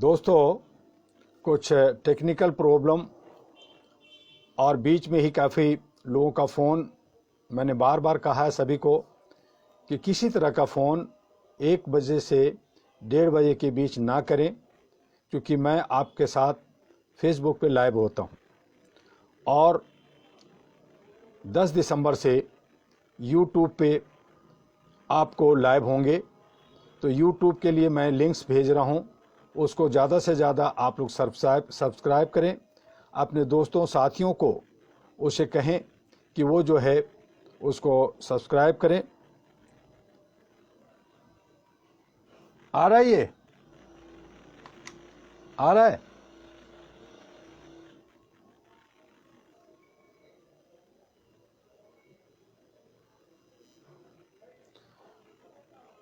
दोस्तों, कुछ technical problem और बीच में ही काफ़ी लोगों का फ़ोन, मैंने बार बार कहा है सभी को कि किसी तरह का फ़ोन 1 बजे से 1:30 बजे के बीच ना करें, क्योंकि मैं आपके साथ फेसबुक पे लाइव होता हूं और 10 दिसंबर से यूट्यूब पे आपको लाइव होंगे। तो यूट्यूब के लिए मैं लिंक्स भेज रहा हूं, उसको ज़्यादा से ज़्यादा आप लोग सब्सक्राइब करें। अपने दोस्तों साथियों को उसे कहें कि वो जो है उसको सब्सक्राइब करें। आ रहा है, ये आ रहा है।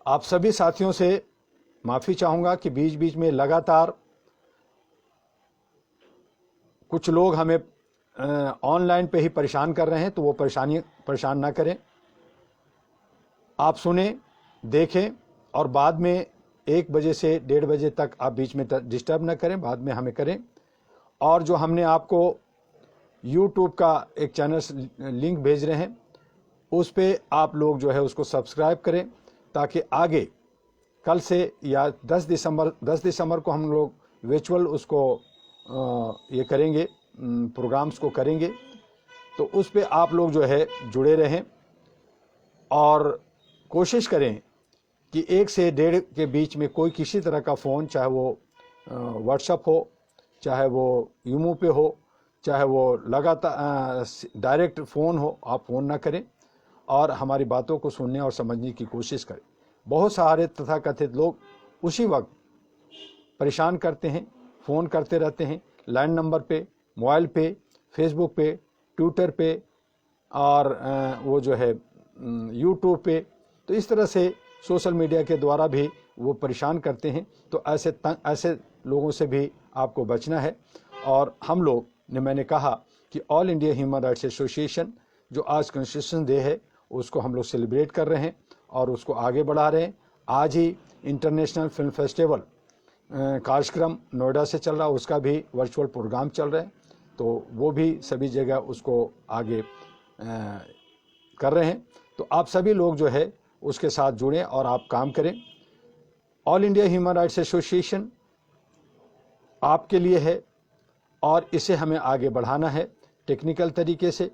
आप सभी साथियों से माफ़ी चाहूँगा कि बीच बीच में लगातार कुछ लोग हमें ऑनलाइन पे ही परेशान कर रहे हैं, तो वो परेशान ना करें। आप सुने, देखें और बाद में 1 बजे से 1:30 बजे तक आप बीच में डिस्टर्ब ना करें, बाद में हमें करें। और जो हमने आपको यूट्यूब का एक चैनल लिंक भेज रहे हैं, उस पे आप लोग जो है उसको सब्सक्राइब करें, ताकि आगे कल से या 10 दिसंबर को हम लोग वर्चुअल उसको ये करेंगे, प्रोग्राम्स को करेंगे। तो उस पे आप लोग जो है जुड़े रहें और कोशिश करें कि 1 से 1:30 के बीच में कोई किसी तरह का फ़ोन, चाहे वो व्हाट्सएप हो, चाहे वो यूमो पे हो, चाहे वो लगातार डायरेक्ट फ़ोन हो, आप फ़ोन ना करें और हमारी बातों को सुनने और समझने की कोशिश करें। बहुत सारे तथाकथित लोग उसी वक्त परेशान करते हैं, फ़ोन करते रहते हैं लैंड नंबर पे, मोबाइल पे, फेसबुक पे, ट्विटर पे और वो जो है यूट्यूब पे। तो इस तरह से सोशल मीडिया के द्वारा भी वो परेशान करते हैं। तो ऐसे लोगों से भी आपको बचना है। और हम लोग ने, मैंने कहा कि all India human rights association जो आज कॉन्स्टिट्यूशन डे है उसको हम लोग सेलिब्रेट कर रहे हैं और उसको आगे बढ़ा रहे हैं। आज ही इंटरनेशनल फिल्म फेस्टिवल कार्यक्रम नोएडा से चल रहा है, उसका भी वर्चुअल प्रोग्राम चल रहा है, तो वो भी सभी जगह उसको आगे कर रहे हैं। तो आप सभी लोग जो है उसके साथ जुड़ें और आप काम करें। All India human rights association आपके लिए है और इसे हमें आगे बढ़ाना है टेक्निकल तरीके से।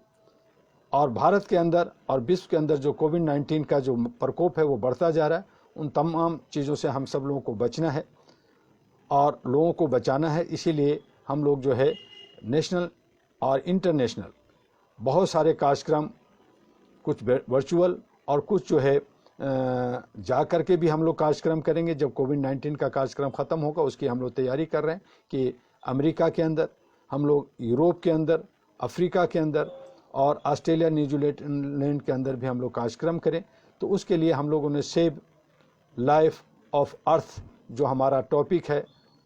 और भारत के अंदर और विश्व के अंदर जो कोविड-19 का जो प्रकोप है वो बढ़ता जा रहा है, उन तमाम चीज़ों से हम सब लोगों को बचना है और लोगों को बचाना है। इसीलिए हम लोग जो है नेशनल और इंटरनेशनल बहुत सारे कार्यक्रम, कुछ वर्चुअल और कुछ जो है जा कर के भी हम लोग कार्यक्रम करेंगे। जब कोविड-19 का कार्यक्रम ख़त्म होगा उसकी हम लोग तैयारी कर रहे हैं कि अमेरिका के अंदर हम लोग, यूरोप के अंदर, अफ्रीका के अंदर और ऑस्ट्रेलिया, न्यूजीलैंड के अंदर भी हम लोग कार्यक्रम करें। तो उसके लिए हम लोगों ने सेव लाइफ ऑफ अर्थ जो हमारा टॉपिक है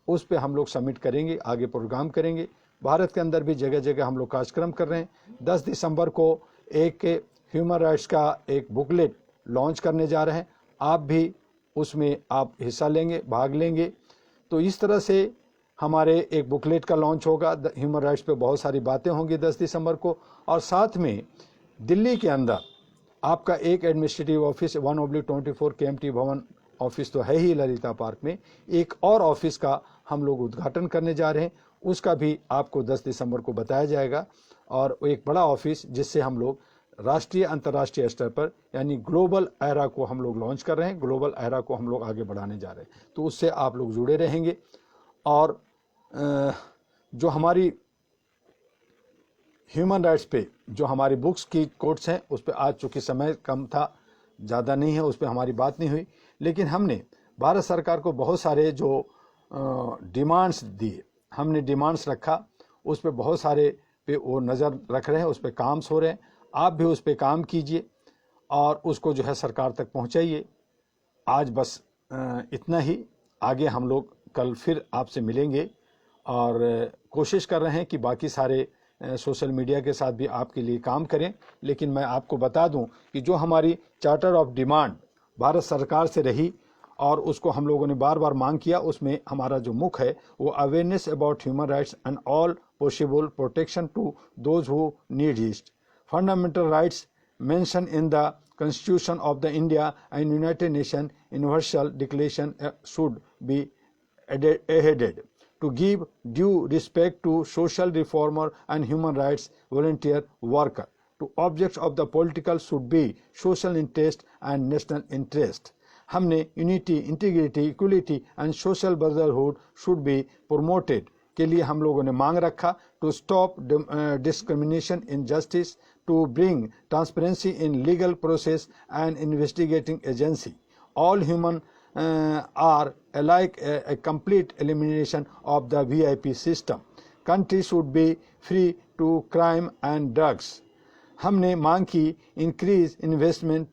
उस पे हम लोग सबमिट करेंगे, आगे प्रोग्राम करेंगे। भारत के अंदर भी जगह जगह हम लोग कार्यक्रम कर रहे हैं। 10 दिसंबर को एक ह्यूमन राइट्स का एक बुकलेट लॉन्च करने जा रहे हैं, आप भी उसमें आप हिस्सा लेंगे, भाग लेंगे। तो इस तरह से हमारे एक बुकलेट का लॉन्च होगा, ह्यूमन राइट्स पे बहुत सारी बातें होंगी 10 दिसंबर को। और साथ में दिल्ली के अंदर आपका एक एडमिनिस्ट्रेटिव ऑफिस 1/24 KMT भवन ऑफिस तो है ही ललिता पार्क में, एक और ऑफिस का हम लोग उद्घाटन करने जा रहे हैं, उसका भी आपको 10 दिसंबर को बताया जाएगा। और एक बड़ा ऑफिस जिससे हम लोग राष्ट्रीय अंतर्राष्ट्रीय स्तर पर यानी ग्लोबल एरा को हम लोग लॉन्च कर रहे हैं, ग्लोबल एरा को हम लोग आगे बढ़ाने जा रहे हैं। तो उससे आप लोग जुड़े रहेंगे। और जो हमारी ह्यूमन राइट्स पे जो हमारी बुक्स की कोट्स हैं उस पर आज चूँकि समय कम था, ज़्यादा नहीं है, उस पर हमारी बात नहीं हुई, लेकिन हमने भारत सरकार को बहुत सारे जो डिमांड्स दिए, हमने डिमांड्स रखा, उस पर बहुत सारे पे वो नज़र रख रहे हैं, उस पर काम हो रहे हैं। आप भी उस पर काम कीजिए और उसको जो है सरकार तक पहुंचाइए। आज बस इतना ही। आगे हम लोग कल फिर आपसे मिलेंगे और कोशिश कर रहे हैं कि बाकी सारे सोशल मीडिया के साथ भी आपके लिए काम करें। लेकिन मैं आपको बता दूं कि जो हमारी चार्टर ऑफ डिमांड भारत सरकार से रही और उसको हम लोगों ने बार बार मांग किया। उसमें हमारा जो मुख्य है वो awareness about human rights and all possible protection to those who need it. Fundamental rights mention in the Constitution of the India and United Nations Universal Declaration should be adhered to give due respect to social reformer and human rights volunteer worker. To objects of the political should be social interest and national interest. हमने unity, integrity, equality and social brotherhood should be promoted के लिए हम लोगों ने मांग रखा। To stop discrimination in justice, to bring transparency in legal process and investigating agency. All human are alike a complete elimination of the VIP system. Country should be free to crime and drugs. हमने मांग की increase investment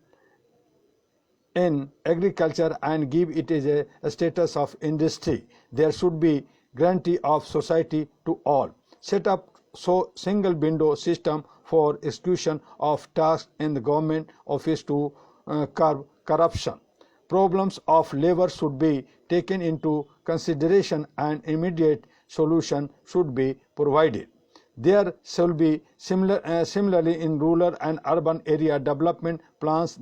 in agriculture and give it as a status of industry. There should be guarantee of society to all. Set up single window system for execution of tasks in the government office to curb corruption. Problems of labor should be taken into consideration and immediate solution should be provided. There shall be similarly in rural and urban area development plans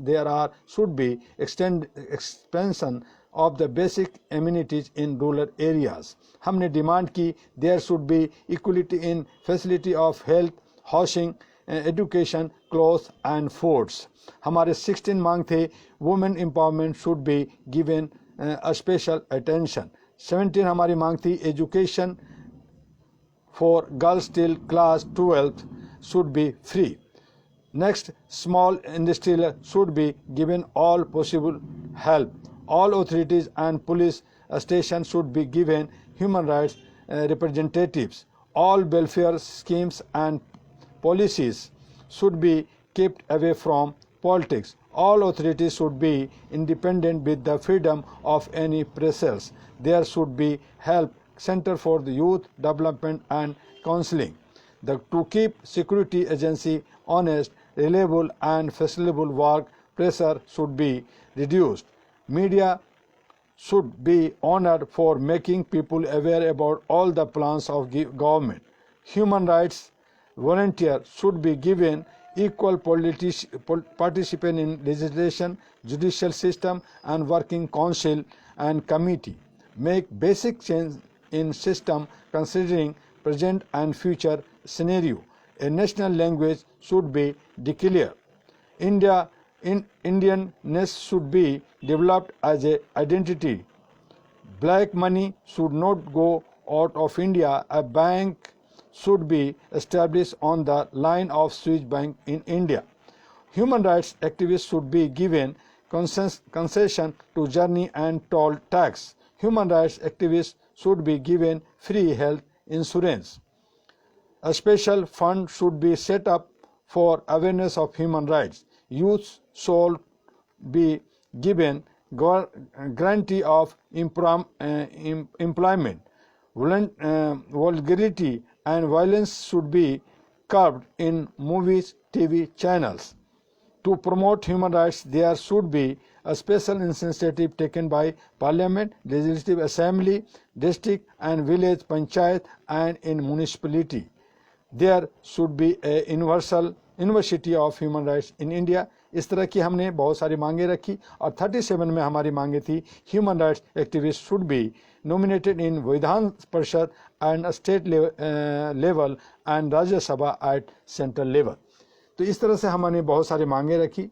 should be expansion of the basic amenities in rural areas. हमने demand की there should be equality in facility of health, housing, education, clothes and foods. हमारे 16 मांग थे women empowerment should be given a special attention. 17 हमारी मांग थी education for girls till class 12th should be free. Next, small industry should be given all possible help. All authorities and police stations should be given human rights representatives. All welfare schemes and policies should be kept away from politics. All authorities should be independent with the freedom of any pressures. There should be help center for the youth development and counseling. To keep security agency honest, reliable and facilitable work, pressure should be reduced. Media should be honored for making people aware about all the plans of government. Human rights volunteers should be given equal participation in legislation, judicial system and working council and committee. Make basic change in system considering present and future scenario. A national language should be declared. Indianness should be developed as an identity. Black money should not go out of India. A bank should be established on the line of Swiss Bank in India. Human rights activists should be given concession to journey and toll tax. Human rights activists should be given free health insurance. A special fund should be set up for awareness of human rights. Youth should be given guarantee of employment. Vulgarity and violence should be curbed in movies, TV channels. To promote human rights, there should be a special initiative taken by Parliament, Legislative Assembly, District and Village Panchayat and in municipality. There should be a University of Human Rights in India. इस तरह की हमने बहुत सारी मांगे रखी और 37 में हमारी मांगे थी human rights activist should be nominated in Vidhan Parishad and state level and Rajya Sabha at central level. तो इस तरह से हमने बहुत सारी मांगे रखी।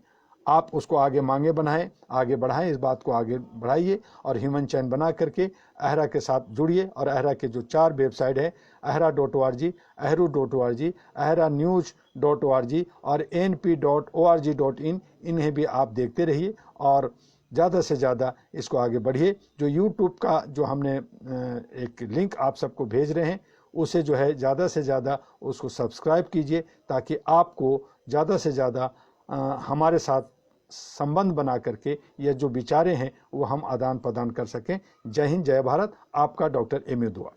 आप उसको आगे मांगे बनाएं, आगे बढ़ाएं, इस बात को आगे बढ़ाइए और ह्यूमन चैन बना करके अहरा के साथ जुड़िए। और अहरा के जो 4 वेबसाइट है ahra.org, ahru.org, ahranews.org और np.org.in, इन्हें भी आप देखते रहिए और ज़्यादा से ज़्यादा इसको आगे बढ़िए। जो यूट्यूब का जो हमने एक लिंक आप सबको भेज रहे हैं उसे जो है ज़्यादा से ज़्यादा उसको सब्सक्राइब कीजिए ताकि आपको ज़्यादा से ज़्यादा हमारे साथ संबंध बना करके ये जो विचारें हैं वो हम आदान प्रदान कर सकें। जय हिंद, जय भारत। आपका डॉक्टर एम.ए. दुआ।